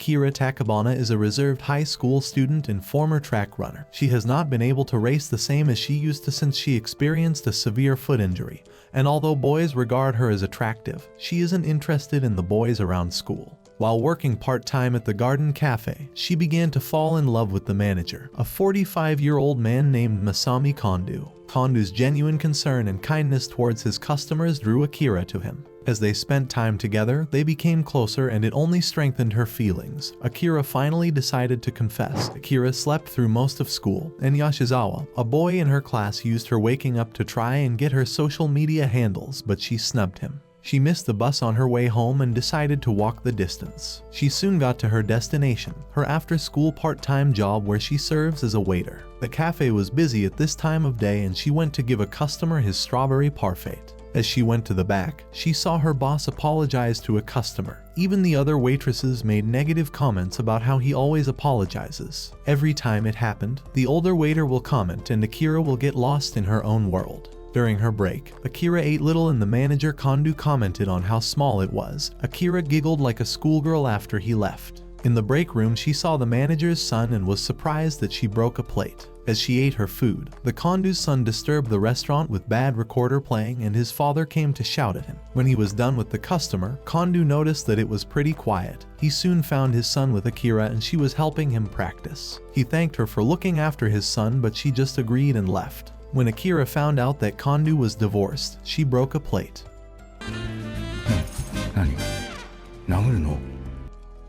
Akira Takabana is a reserved high school student and former track runner. She has not been able to race the same as she used to since she experienced a severe foot injury, and although boys regard her as attractive, she isn't interested in the boys around school. While working part-time at the Garden Cafe, she began to fall in love with the manager, a 45-year-old man named Masami Kondo. Kondo's genuine concern and kindness towards his customers drew Akira to him. As they spent time together, they became closer and it only strengthened her feelings. Akira finally decided to confess. Akira slept through most of school, and Yoshizawa, a boy in her class, used her waking up to try and get her social media handles, but she snubbed him. She missed the bus on her way home and decided to walk the distance. She soon got to her destination, her after-school part-time job where she serves as a waiter. The cafe was busy at this time of day and she went to give a customer his strawberry parfait. As she went to the back, she saw her boss apologize to a customer. Even the other waitresses made negative comments about how he always apologizes. Every time it happened, the older waiter will comment and Akira will get lost in her own world. During her break, Akira ate little and the manager Kondo commented on how small it was. Akira giggled like a schoolgirl after he left. In the break room, she saw the manager's son and was surprised that she broke a plate. As she ate her food, the Kondo's son disturbed the restaurant with bad recorder playing and his father came to shout at him. When he was done with the customer, Kondo noticed that it was pretty quiet. He soon found his son with Akira and she was helping him practice. He thanked her for looking after his son, but she just agreed and left. When Akira found out that Kondo was divorced, she broke a plate.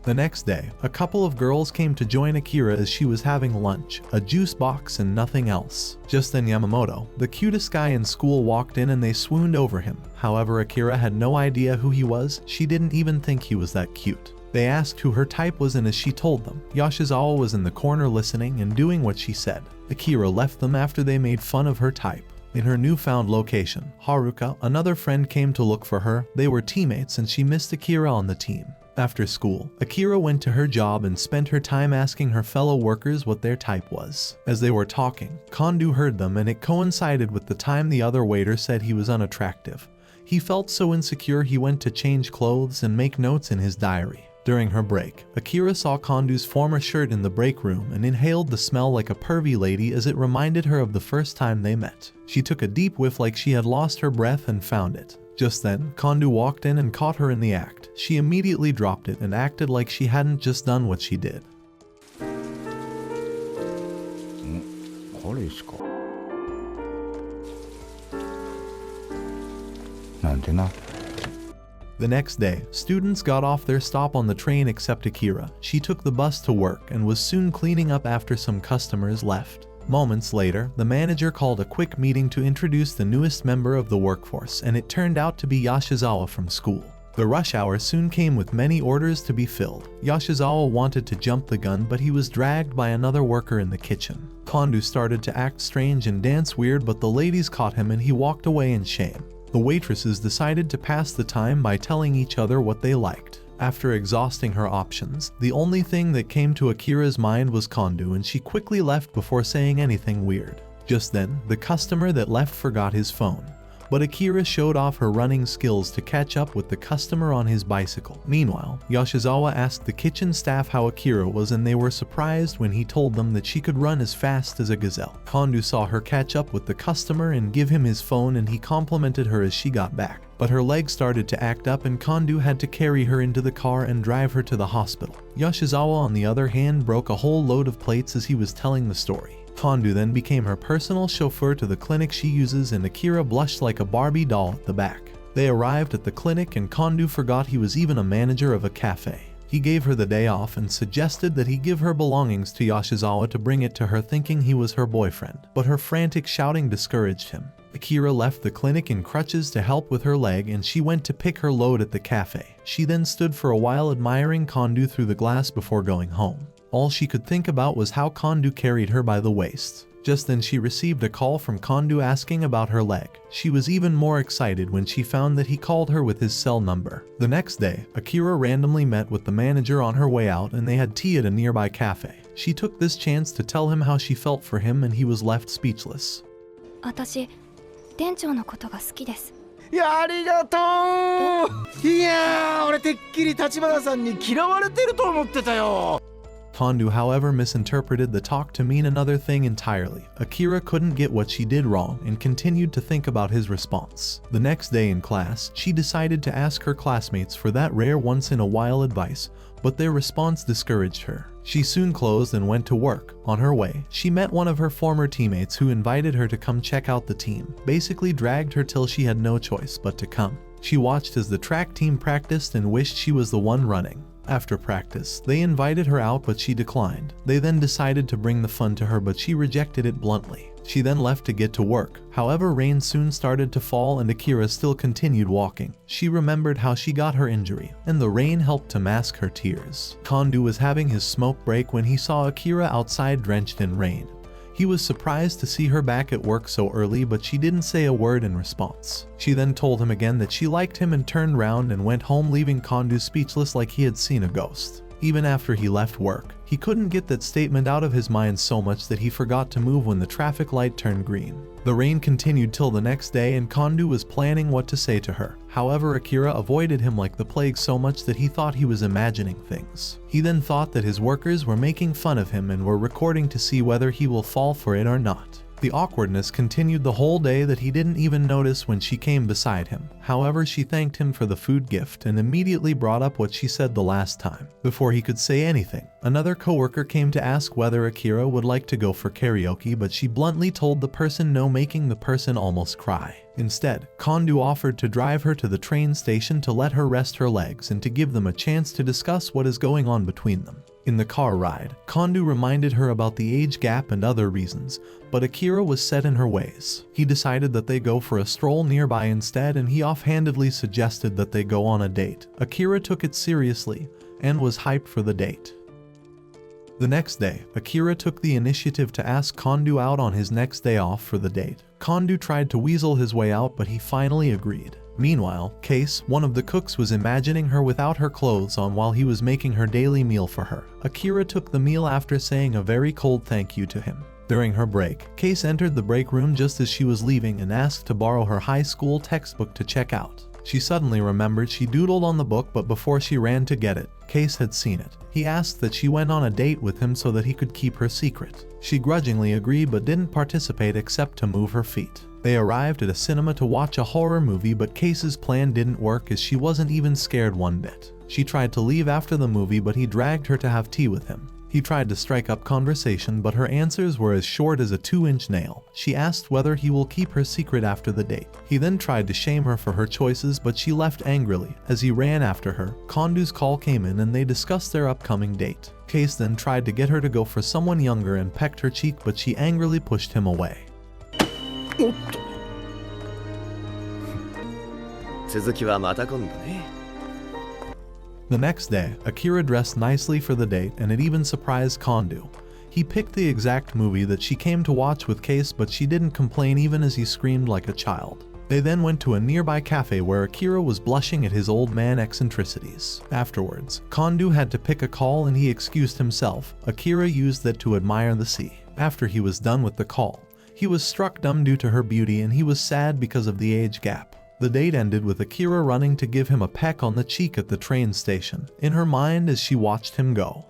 The next day, a couple of girls came to join Akira as she was having lunch, a juice box and nothing else. Just then Yamamoto, the cutest guy in school, walked in and they swooned over him. However, Akira had no idea who he was. She didn't even think he was that cute. They asked who her type was and as she told them, Yoshizawa was in the corner listening and doing what she said. Akira left them after they made fun of her type. In her newfound location, Haruka, another friend, came to look for her. They were teammates and she missed Akira on the team. After school, Akira went to her job and spent her time asking her fellow workers what their type was. As they were talking, Kondo heard them and it coincided with the time the other waiter said he was unattractive. He felt so insecure he went to change clothes and make notes in his diary. During her break, Akira saw Kondo's former shirt in the break room and inhaled the smell like a pervy lady as it reminded her of the first time they met. She took a deep whiff like she had lost her breath and found it. Just then, Kondo walked in and caught her in the act. She immediately dropped it and acted like she hadn't just done what she did. The next day, students got off their stop on the train except Akira. She took the bus to work and was soon cleaning up after some customers left. Moments later, the manager called a quick meeting to introduce the newest member of the workforce, and it turned out to be Yoshizawa from school. The rush hour soon came with many orders to be filled. Yoshizawa wanted to jump the gun, but he was dragged by another worker in the kitchen. Kondo started to act strange and dance weird, but the ladies caught him and he walked away in shame. The waitresses decided to pass the time by telling each other what they liked. After exhausting her options, the only thing that came to Akira's mind was Kondo, and she quickly left before saying anything weird. Just then, the customer that left forgot his phone. But Akira showed off her running skills to catch up with the customer on his bicycle. Meanwhile, Yoshizawa asked the kitchen staff how Akira was and they were surprised when he told them that she could run as fast as a gazelle. Kondo saw her catch up with the customer and give him his phone and he complimented her as she got back. But her leg started to act up and Kondo had to carry her into the car and drive her to the hospital. Yoshizawa, on the other hand, broke a whole load of plates as he was telling the story. Kondo then became her personal chauffeur to the clinic she uses and Akira blushed like a Barbie doll at the back. They arrived at the clinic and Kondo forgot he was even a manager of a cafe. He gave her the day off and suggested that he give her belongings to Yoshizawa to bring it to her, thinking he was her boyfriend. But her frantic shouting discouraged him. Akira left the clinic in crutches to help with her leg and she went to pick her load at the cafe. She then stood for a while admiring Kondo through the glass before going home. All she could think about was how Kondo carried her by the waist. Just then she received a call from Kondo asking about her leg. She was even more excited when she found that he called her with his cell number. The next day, Akira randomly met with the manager on her way out and they had tea at a nearby cafe. She took this chance to tell him how she felt for him and he was left speechless. 私、店長のことが好きです。いや、ありがとう。いやー、俺てっきり立花さんに嫌われてると思ってたよ。Kondu, however, misinterpreted the talk to mean another thing entirely. Akira couldn't get what she did wrong and continued to think about his response. The next day in class, she decided to ask her classmates for that rare once-in-a-while advice, but their response discouraged her. She soon closed and went to work. On her way, she met one of her former teammates who invited her to come check out the team, basically dragged her till she had no choice but to come. She watched as the track team practiced and wished she was the one running. After practice, they invited her out but she declined. They then decided to bring the fun to her but she rejected it bluntly. She then left to get to work. However, rain soon started to fall and Akira still continued walking. She remembered how she got her injury, and the rain helped to mask her tears. Kondu was having his smoke break when he saw Akira outside drenched in rain. He was surprised to see her back at work so early, but she didn't say a word in response. She then told him again that she liked him and turned round and went home, leaving Kondu speechless like he had seen a ghost. Even after he left work, he couldn't get that statement out of his mind so much that he forgot to move when the traffic light turned green. The rain continued till the next day and Kondu was planning what to say to her. However, Akira avoided him like the plague so much that he thought he was imagining things. He then thought that his workers were making fun of him and were recording to see whether he will fall for it or not. The awkwardness continued the whole day that he didn't even notice when she came beside him. However, she thanked him for the food gift and immediately brought up what she said the last time. Before he could say anything, another coworker came to ask whether Akira would like to go for karaoke, but she bluntly told the person no, making the person almost cry. Instead, Kondu offered to drive her to the train station to let her rest her legs and to give them a chance to discuss what is going on between them. In the car ride, Kondu reminded her about the age gap and other reasons, but Akira was set in her ways. He decided that they go for a stroll nearby instead, and he offhandedly suggested that they go on a date. Akira took it seriously and was hyped for the date. The next day, Akira took the initiative to ask Kondu out on his next day off for the date. Kondu tried to weasel his way out, but he finally agreed. Meanwhile, Case, one of the cooks, was imagining her without her clothes on while he was making her daily meal for her. Akira took the meal after saying a very cold thank you to him. During her break, Case entered the break room just as she was leaving and asked to borrow her high school textbook to check out. She suddenly remembered she doodled on the book, but before she ran to get it, Case had seen it. He asked that she went on a date with him so that he could keep her secret. She grudgingly agreed but didn't participate except to move her feet. They arrived at a cinema to watch a horror movie, but Case's plan didn't work as she wasn't even scared one bit. She tried to leave after the movie, but he dragged her to have tea with him. He tried to strike up conversation, but her answers were as short as a 2-inch nail. She asked whether he will keep her secret after the date. He then tried to shame her for her choices, but she left angrily. As he ran after her, Kondu's call came in and they discussed their upcoming date. Case then tried to get her to go for someone younger and pecked her cheek, but she angrily pushed him away. 続きはまた今度ね。 The next day, Akira dressed nicely for the date and it even surprised Kondu. He picked the exact movie that she came to watch with Case, but she didn't complain even as he screamed like a child. They then went to a nearby cafe where Akira was blushing at his old man eccentricities. Afterwards, Kondu had to pick a call and he excused himself. Akira used that to admire the sea. After he was done with the call, he was struck dumb due to her beauty and he was sad because of the age gap. The date ended with Akira running to give him a peck on the cheek at the train station, in her mind as she watched him go.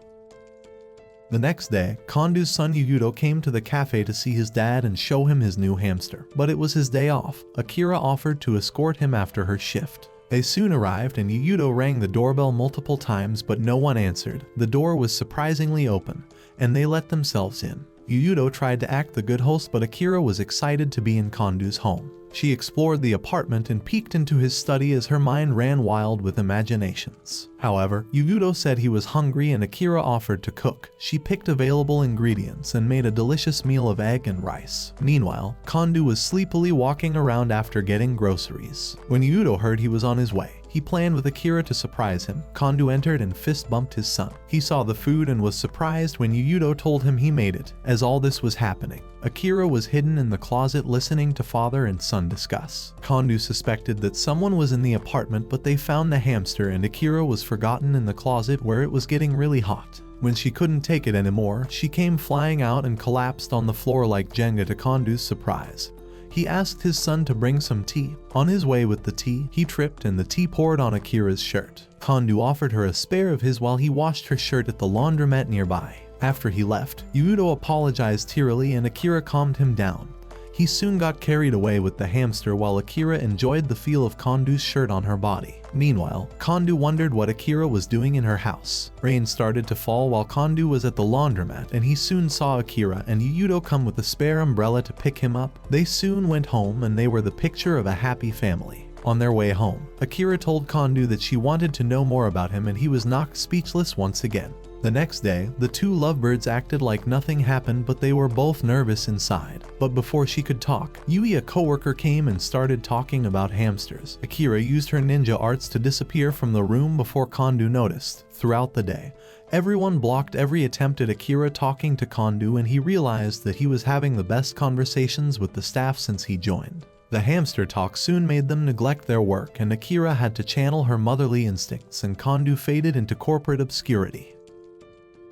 The next day, Kondu's son Yuuto came to the cafe to see his dad and show him his new hamster, but it was his day off. Akira offered to escort him after her shift. They soon arrived and Yuuto rang the doorbell multiple times, but no one answered. The door was surprisingly open, and they let themselves in. Yuuto tried to act the good host, but Akira was excited to be in Kondu's home. She explored the apartment and peeked into his study as her mind ran wild with imaginations. However, Yuuto said he was hungry and Akira offered to cook. She picked available ingredients and made a delicious meal of egg and rice. Meanwhile, Kondu was sleepily walking around after getting groceries. When Yuuto heard he was on his way, he planned with Akira to surprise him. Kondu entered and fist bumped his son. He saw the food and was surprised when Yuuto told him he made it. As all this was happening, Akira was hidden in the closet listening to father and son discuss. Kondu suspected that someone was in the apartment, but they found the hamster and Akira was forgotten in the closet where it was getting really hot. When she couldn't take it anymore, she came flying out and collapsed on the floor like Jenga to Kondu's surprise. He asked his son to bring some tea. On his way with the tea, he tripped and the tea poured on Akira's shirt. Kondo offered her a spare of his while he washed her shirt at the laundromat nearby. After he left, Yuuto apologized tearily and Akira calmed him down. He soon got carried away with the hamster while Akira enjoyed the feel of Kondo's shirt on her body. Meanwhile, Kondo wondered what Akira was doing in her house. Rain started to fall while Kondo was at the laundromat and he soon saw Akira and Yuuto come with a spare umbrella to pick him up. They soon went home and they were the picture of a happy family. On their way home, Akira told Kondo that she wanted to know more about him and he was knocked speechless once again. The next day, the two lovebirds acted like nothing happened but they were both nervous inside. But before she could talk, Yui, a coworker, came and started talking about hamsters. Akira used her ninja arts to disappear from the room before Kondo noticed. Throughout the day, everyone blocked every attempt at Akira talking to Kondo and he realized that he was having the best conversations with the staff since he joined. The hamster talk soon made them neglect their work and Akira had to channel her motherly instincts and Kondo faded into corporate obscurity.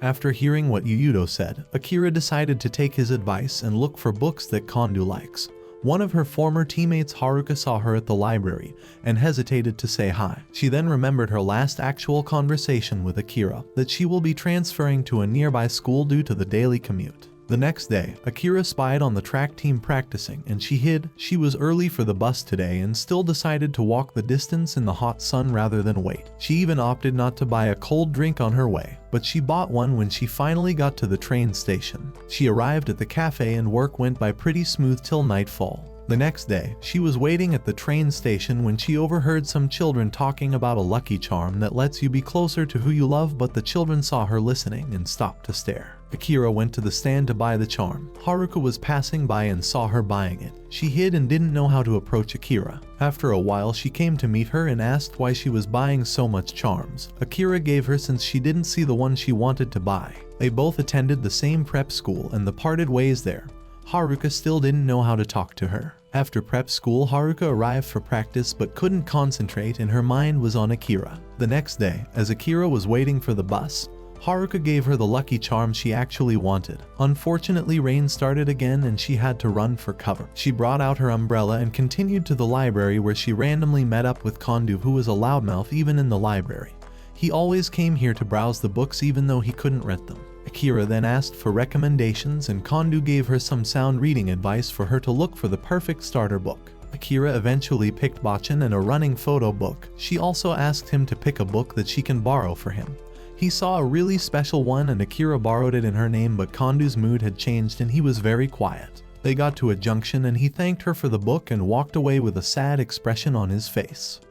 After hearing what Yuuto said, Akira decided to take his advice and look for books that Kondo likes. One of her former teammates, Haruka, saw her at the library and hesitated to say hi. She then remembered her last actual conversation with Akira, that she will be transferring to a nearby school due to the daily commute. The next day, Akira spied on the track team practicing and she hid. She was early for the bus today and still decided to walk the distance in the hot sun rather than wait. She even opted not to buy a cold drink on her way, but she bought one when she finally got to the train station. She arrived at the cafe and work went by pretty smooth till nightfall. The next day, she was waiting at the train station when she overheard some children talking about a lucky charm that lets you be closer to who you love, but the children saw her listening and stopped to stare. Akira went to the stand to buy the charm. Haruka was passing by and saw her buying it. She hid and didn't know how to approach Akira. After a while, she came to meet her and asked why she was buying so much charms. Akira gave her since she didn't see the one she wanted to buy. They both attended the same prep school and they parted ways there. Haruka still didn't know how to talk to her. After prep school, Haruka arrived for practice but couldn't concentrate and her mind was on Akira. The next day, as Akira was waiting for the bus, Haruka gave her the lucky charm she actually wanted. Unfortunately, rain started again and she had to run for cover. She brought out her umbrella and continued to the library where she randomly met up with Kondo, who was a loudmouth even in the library. He always came here to browse the books even though he couldn't rent them. Akira then asked for recommendations and Kondo gave her some sound reading advice for her to look for the perfect starter book. Akira eventually picked Bachan and a running photo book. She also asked him to pick a book that she can borrow for him. He saw a really special one and Akira borrowed it in her name, but Kondo's mood had changed and he was very quiet. They got to a junction and he thanked her for the book and walked away with a sad expression on his face.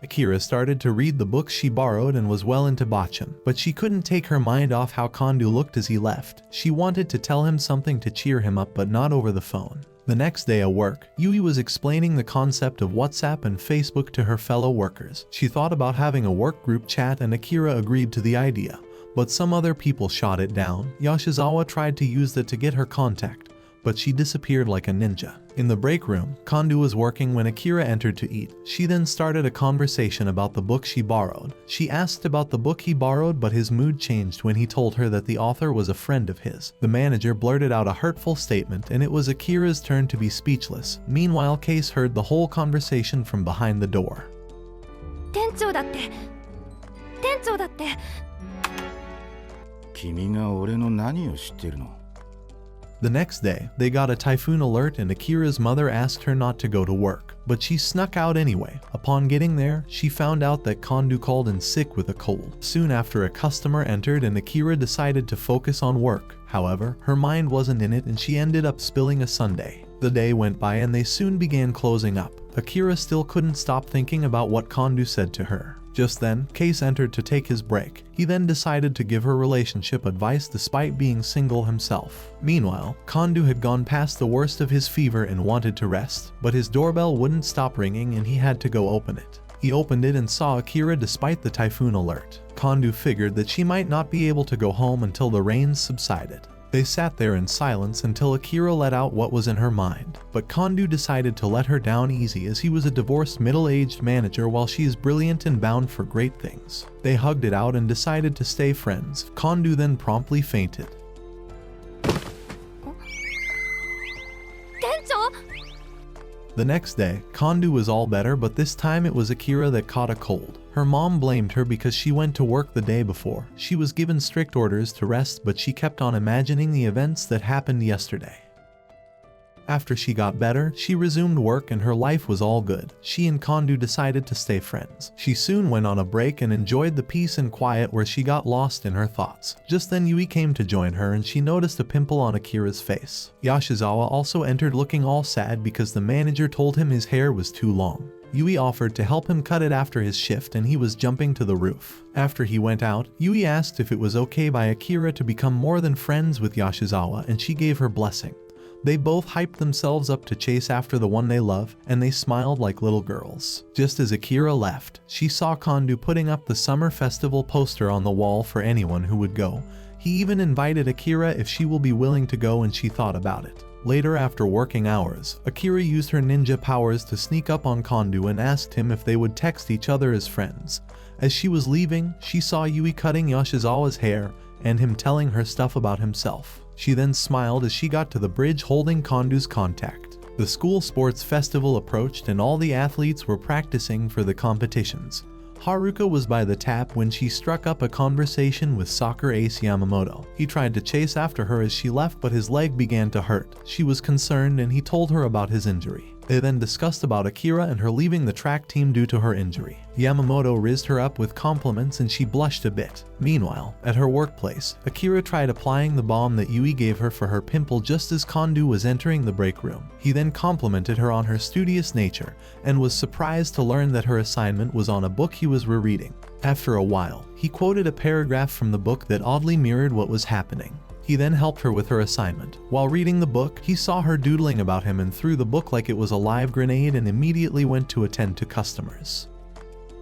Akira started to read the books she borrowed and was well into Bachan, but she couldn't take her mind off how Kondo looked as he left. She wanted to tell him something to cheer him up, but not over the phone. The next day at work, Yui was explaining the concept of WhatsApp and Facebook to her fellow workers. She thought about having a work group chat and Akira agreed to the idea, but some other people shot it down. Yoshizawa tried to use that to get her contact, but she disappeared like a ninja. In the break room, Kondo was working when Akira entered to eat. She then started a conversation about the book she borrowed. She asked about the book he borrowed, but his mood changed when he told her that the author was a friend of his. The manager blurted out a hurtful statement and it was Akira's turn to be speechless. Meanwhile, Case heard the whole conversation from behind the door. 店長だって。店長だって。君が俺の何を知ってるの? The next day, they got a typhoon alert and Akira's mother asked her not to go to work, but she snuck out anyway. Upon getting there, she found out that Kondo called in sick with a cold. Soon after, a customer entered and Akira decided to focus on work. However, her mind wasn't in it and she ended up spilling a sundae. The day went by and they soon began closing up. Akira still couldn't stop thinking about what Kondo said to her. Just then, Case entered to take his break. He then decided to give her relationship advice despite being single himself. Meanwhile, Kondo had gone past the worst of his fever and wanted to rest, but his doorbell wouldn't stop ringing and he had to go open it. He opened it and saw Akira despite the typhoon alert. Kondo figured that she might not be able to go home until the rains subsided. They sat there in silence until Akira let out what was in her mind, but Kondo decided to let her down easy as he was a divorced middle-aged manager while she is brilliant and bound for great things. They hugged it out and decided to stay friends. Kondo then promptly fainted. 店長、The next day, Kondu was all better, but this time it was Akira that caught a cold. Her mom blamed her because she went to work the day before. She was given strict orders to rest, but she kept on imagining the events that happened yesterday. After she got better, she resumed work and her life was all good. She and Kondu decided to stay friends. She soon went on a break and enjoyed the peace and quiet where she got lost in her thoughts. Just then Yui came to join her and she noticed a pimple on Akira's face. Yashizawa also entered looking all sad because the manager told him his hair was too long. Yui offered to help him cut it after his shift and he was jumping to the roof. After he went out, Yui asked if it was okay by Akira to become more than friends with Yashizawa and she gave her blessing. They both hyped themselves up to chase after the one they love, and they smiled like little girls. Just as Akira left, she saw Kondu putting up the summer festival poster on the wall for anyone who would go. He even invited Akira if she will be willing to go and she thought about it. Later, after working hours, Akira used her ninja powers to sneak up on Kondu and asked him if they would text each other as friends. As she was leaving, she saw Yui cutting Yashizawa's hair and him telling her stuff about himself. She then smiled as she got to the bridge holding Kondu's contact. The school sports festival approached and all the athletes were practicing for the competitions. Haruka was by the tap when she struck up a conversation with soccer ace Yamamoto. He tried to chase after her as she left, but his leg began to hurt. She was concerned and he told her about his injury. They then discussed about Akira and her leaving the track team due to her injury. Yamamoto rizzed her up with compliments and she blushed a bit. Meanwhile, at her workplace, Akira tried applying the balm that Yui gave her for her pimple just as Kondu was entering the break room. He then complimented her on her studious nature and was surprised to learn that her assignment was on a book he was rereading. After a while, he quoted a paragraph from the book that oddly mirrored what was happening. He then helped her with her assignment. While reading the book, he saw her doodling about him and threw the book like it was a live grenade and immediately went to attend to customers.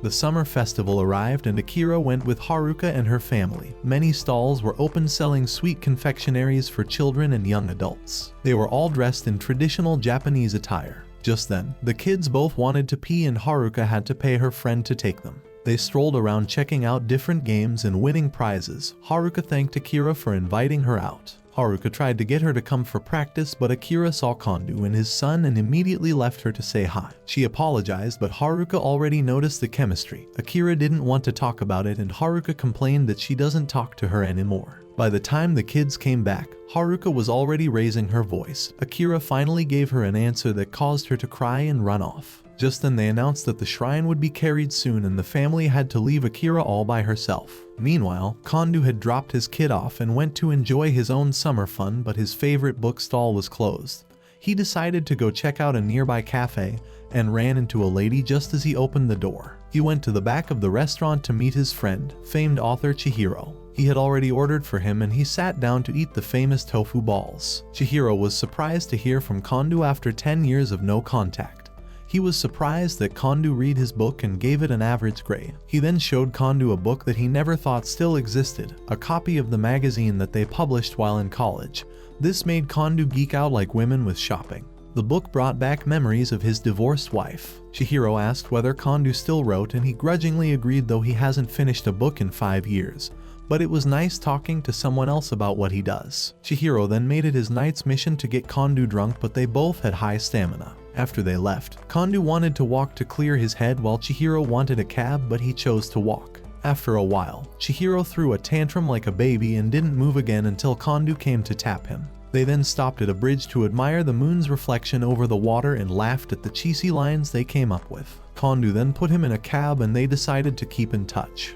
The summer festival arrived and Akira went with Haruka and her family. Many stalls were open selling sweet confectionaries for children and young adults. They were all dressed in traditional Japanese attire. Just then, the kids both wanted to pee and Haruka had to pay her friend to take them. They strolled around checking out different games and winning prizes. Haruka thanked Akira for inviting her out. Haruka tried to get her to come for practice, but Akira saw Kondu and his son and immediately left her to say hi. She apologized, but Haruka already noticed the chemistry. Akira didn't want to talk about it and Haruka complained that she doesn't talk to her anymore. By the time the kids came back, Haruka was already raising her voice. Akira finally gave her an answer that caused her to cry and run off. Just then they announced that the shrine would be carried soon and the family had to leave Akira all by herself. Meanwhile, Kondu had dropped his kid off and went to enjoy his own summer fun, but his favorite book stall was closed. He decided to go check out a nearby cafe and ran into a lady just as he opened the door. He went to the back of the restaurant to meet his friend, famed author Chihiro. He had already ordered for him and he sat down to eat the famous tofu balls. Chihiro was surprised to hear from Kondu after 10 years of no contact. He was surprised that Kondu read his book and gave it an average grade. He then showed Kondu a book that he never thought still existed, a copy of the magazine that they published while in college. This made Kondu geek out like women with shopping. The book brought back memories of his divorced wife. Chihiro asked whether Kondu still wrote and he grudgingly agreed, though he hasn't finished a book in 5 years. But it was nice talking to someone else about what he does. Chihiro then made it his night's mission to get Kondu drunk, but they both had high stamina. After they left, Kondu wanted to walk to clear his head while Chihiro wanted a cab, but he chose to walk. After a while, Chihiro threw a tantrum like a baby and didn't move again until Kondu came to tap him. They then stopped at a bridge to admire the moon's reflection over the water and laughed at the cheesy lines they came up with. Kondu then put him in a cab and they decided to keep in touch.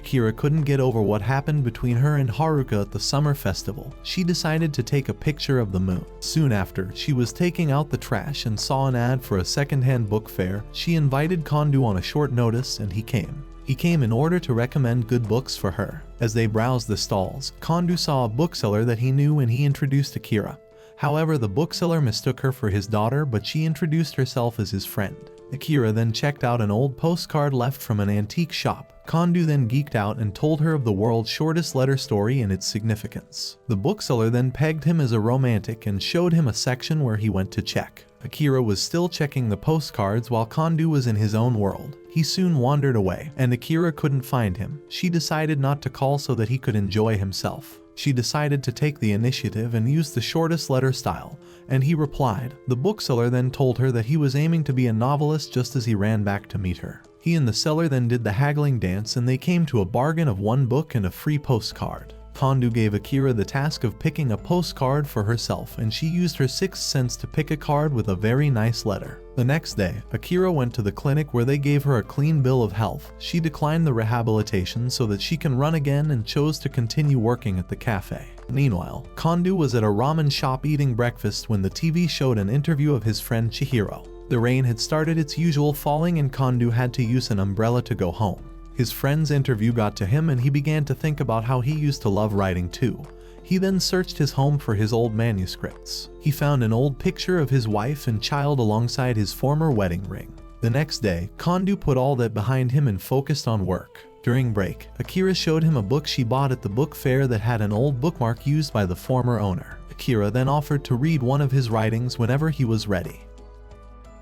Akira couldn't get over what happened between her and Haruka at the summer festival. She decided to take a picture of the moon. Soon after, she was taking out the trash and saw an ad for a second-hand book fair. She invited Kondu on a short notice and he came. He came in order to recommend good books for her. As they browsed the stalls, Kondu saw a bookseller that he knew and he introduced Akira. However, the bookseller mistook her for his daughter, but she introduced herself as his friend. Akira then checked out an old postcard left from an antique shop. Kondu then geeked out and told her of the world's shortest letter story and its significance. The bookseller then pegged him as a romantic and showed him a section where he went to check. Akira was still checking the postcards while Kondo was in his own world. He soon wandered away, and Akira couldn't find him. She decided not to call so that he could enjoy himself. She decided to take the initiative and use the shortest letter style, and he replied. The bookseller then told her that he was aiming to be a novelist just as he ran back to meet her. He and the seller then did the haggling dance and they came to a bargain of 1 book and a free postcard. Kondo gave Akira the task of picking a postcard for herself, and she used her 6th sense to pick a card with a very nice letter. The next day, Akira went to the clinic where they gave her a clean bill of health. She declined the rehabilitation so that she can run again and chose to continue working at the cafe. Meanwhile, Kondo was at a ramen shop eating breakfast when the TV showed an interview of his friend Chihiro. The rain had started its usual falling and Kondo had to use an umbrella to go home. His friend's interview got to him and he began to think about how he used to love writing too. He then searched his home for his old manuscripts. He found an old picture of his wife and child alongside his former wedding ring. The next day, Kondo put all that behind him and focused on work. During break, Akira showed him a book she bought at the book fair that had an old bookmark used by the former owner. Akira then offered to read one of his writings whenever he was ready.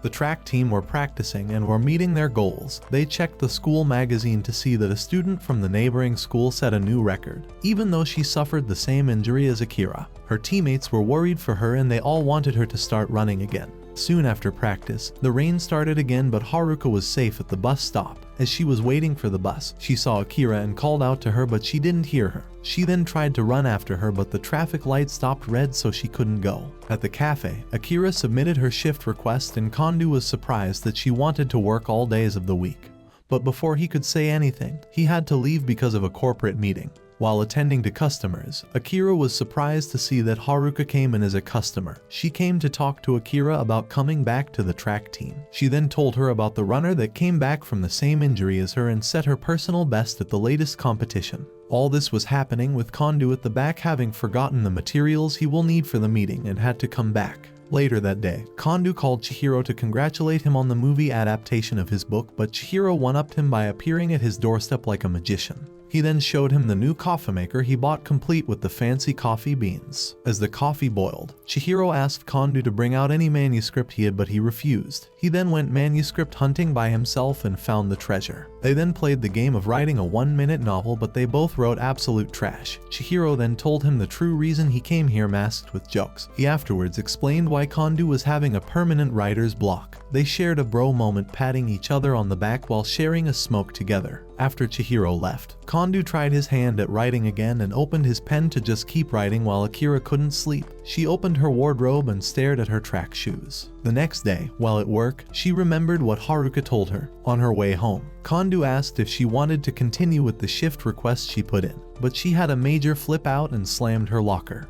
The track team were practicing and were meeting their goals. They checked the school magazine to see that a student from the neighboring school set a new record, even though she suffered the same injury as Akira. Her teammates were worried for her and they all wanted her to start running again. Soon after practice, the rain started again, but Haruka was safe at the bus stop. As she was waiting for the bus, she saw Akira and called out to her, but she didn't hear her. She then tried to run after her, but the traffic light stopped red so she couldn't go. At the cafe, Akira submitted her shift request and Kondo was surprised that she wanted to work all days of the week. But before he could say anything, he had to leave because of a corporate meeting. While attending to customers, Akira was surprised to see that Haruka came in as a customer. She came to talk to Akira about coming back to the track team. She then told her about the runner that came back from the same injury as her and set her personal best at the latest competition. All this was happening with Kondo at the back having forgotten the materials he will need for the meeting and had to come back. Later that day, Kondo called Chihiro to congratulate him on the movie adaptation of his book, but Chihiro one-upped him by appearing at his doorstep like a magician. He then showed him the new coffee maker he bought complete with the fancy coffee beans. As the coffee boiled, Chihiro asked Kondo to bring out any manuscript he had, but he refused. He then went manuscript hunting by himself and found the treasure. They then played the game of writing a 1-minute novel, but they both wrote absolute trash. Chihiro then told him the true reason he came here masked with jokes. He afterwards explained why Kondo was having a permanent writer's block. They shared a bro moment, patting each other on the back while sharing a smoke together. After Chihiro left, Kondo tried his hand at writing again and opened his pen to just keep writing while Akira couldn't sleep. She opened her wardrobe and stared at her track shoes. The next day, while at work, she remembered what Haruka told her. On her way home, Kondo asked if she wanted to continue with the shift request she put in, but she had a major flip out and slammed her locker.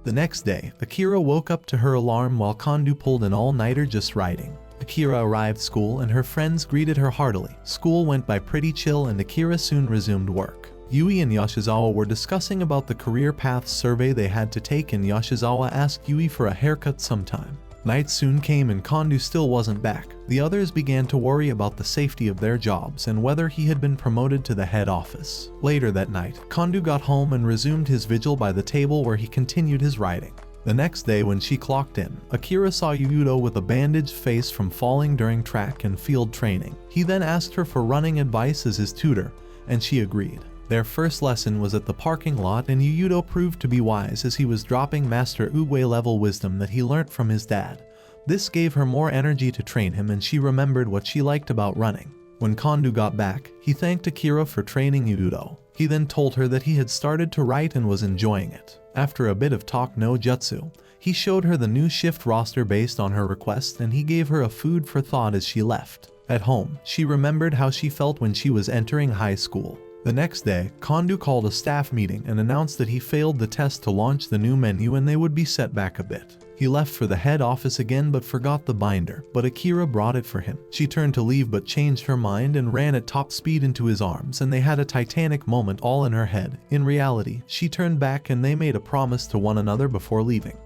The next day, Akira woke up to her alarm while Kondo pulled an all-nighter just writing. Akira arrived school and her friends greeted her heartily. School went by pretty chill and Akira soon resumed work. Yui and Yoshizawa were discussing about the career path survey they had to take and Yoshizawa asked Yui for a haircut sometime. Night soon came and Kondo still wasn't back. The others began to worry about the safety of their jobs and whether he had been promoted to the head office. Later that night, Kondo got home and resumed his vigil by the table where he continued his writing. The next day when she clocked in, Akira saw Yudo with a bandaged face from falling during track and field training. He then asked her for running advice as his tutor, and she agreed. Their first lesson was at the parking lot and Yudo proved to be wise as he was dropping Master Uguay level wisdom that he learnt from his dad. This gave her more energy to train him and she remembered what she liked about running. When Kondo got back, he thanked Akira for training Yudo. He then told her that he had started to write and was enjoying it. After a bit of talk no jutsu, he showed her the new shift roster based on her request and he gave her a food for thought as she left. At home, she remembered how she felt when she was entering high school. The next day, Kondo called a staff meeting and announced that he failed the test to launch the new menu and they would be set back a bit. He left for the head office again but forgot the binder, but Akira brought it for him. She turned to leave but changed her mind and ran at top speed into his arms and they had a titanic moment all in her head. In reality, she turned back and they made a promise to one another before leaving.